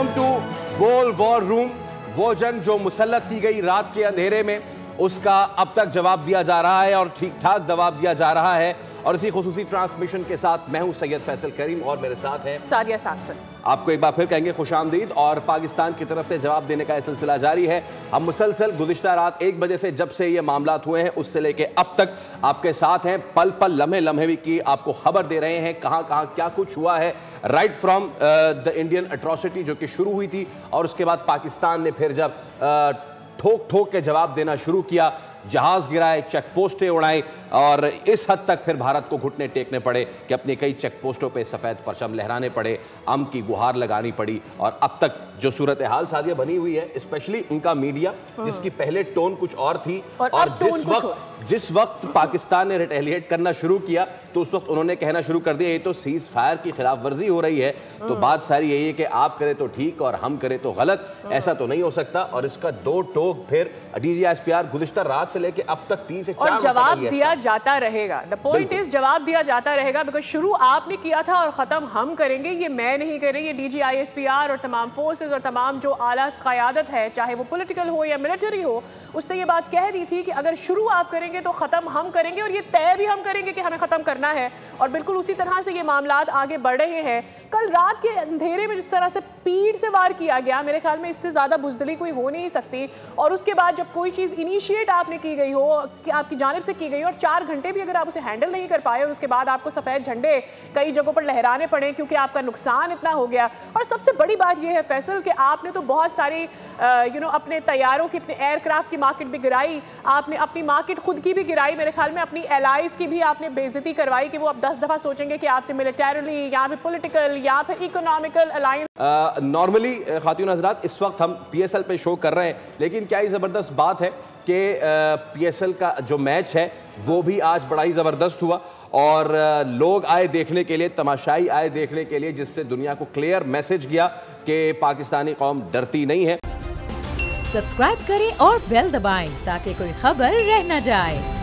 To goal war room, वो जंग जो मुसल्लत की गई रात के अंधेरे में, उसका अब तक जवाब दिया जा रहा है और ठीक ठाक जवाब दिया जा रहा है। और इसी खुसूसी ट्रांसमिशन के साथ मैं हूं सैयद फैसल करीम और मेरे साथ हैं सादिया सैमसन। आपको एक बार फिर कहेंगे खुशामदीद। और पाकिस्तान की तरफ से जवाब देने का यह सिलसिला जारी है। हम मुसलसल गुज़िश्ता रात 1 बजे से जब से ये मामलात हुए हैं उससे लेके अब तक आपके साथ हैं, पल पल लम्हे लम्हे की आपको खबर दे रहे हैं कहाँ कहाँ क्या कुछ हुआ है। Right from the Indian atrocity जो कि शुरू हुई थी और उसके बाद पाकिस्तान ने फिर जब ठोक ठोक के जवाब देना शुरू किया, जहाज गिराए, चेक पोस्टें उड़ाई और इस हद तक फिर भारत को घुटने टेकने पड़े कि अपनी कई चेक पोस्टों पे सफ़ेद परचम लहराने पड़े, अम की गुहार लगानी पड़ी। और अब तक जो सूरत हाल सादिया बनी हुई है, स्पेशली उनका मीडिया जिसकी पहले टोन कुछ और थी और जिस वक्त पाकिस्तान ने रिटेलिएट करना शुरू किया तो उस वक्त उन्होंने कहना शुरू कर दिया ये तो सीज फायर की खिलाफ वर्जी हो रही है। तो बात सारी यही है कि आप करें तो ठीक और हम करें तो गलत, ऐसा तो नहीं हो सकता। और इसका दो टोक फिर DGISPR गुज़िश्ता रात से लेके अब तक 3 से 4 जवाब दिया जाता रहेगा। द पॉइंट इज जवाब दिया जाता रहेगा, बिकॉज शुरू आपने किया था और खत्म हम करेंगे। ये मैं नहीं कर रही, ये DGISPR और तमाम फोर्सेस और तमाम जो आला क़यादत है, चाहे वो पॉलिटिकल हो या मिलिट्री हो, उसने ये बात कह दी थी कि अगर शुरू आप करेंगे तो ख़त्म हम करेंगे और ये तय भी हम करेंगे कि हमें ख़त्म करना है। और बिल्कुल उसी तरह से ये मामलात आगे बढ़ रहे हैं। कल रात के अंधेरे में जिस तरह से पीठ से वार किया गया, मेरे ख्याल में इससे ज़्यादा बुज़दिली कोई हो नहीं सकती। और उसके बाद जब कोई चीज़ इनिशिएट आपने की गई हो, कि आपकी जानिब से की गई हो और 4 घंटे भी अगर आप उसे हैंडल नहीं कर पाए और उसके बाद आपको सफ़ेद झंडे कई जगहों पर लहराने पड़े क्योंकि आपका नुकसान इतना हो गया। और सबसे बड़ी बात यह है फैसल कि आपने तो बहुत सारी अपने तैयारों की, अपने एयरक्राफ्ट की मार्केट भी गिराई, आपने अपनी मार्केट खुद की भी गिराई, मेरे ख्याल में अपनी एलाइज की भी आपने बेइज्जती करवाई कि वो अब 10 दफ़ा सोचेंगे कि आपसे मिलिटरली या फिर पॉलिटिकल या फिर इकोनॉमिकल अलायंस। नॉर्मली खातून हज़रात इस वक्त हम PSL पे शो कर रहे हैं, लेकिन क्या ही ज़बरदस्त बात है कि PSL का जो मैच है वो भी आज बड़ा ही ज़बरदस्त हुआ और लोग आए देखने के लिए, तमाशाई आए देखने के लिए, जिससे दुनिया को क्लियर मैसेज गया कि पाकिस्तानी कौम डरती नहीं है। सब्सक्राइब करें और बेल दबाएं ताकि कोई खबर रह न जाए।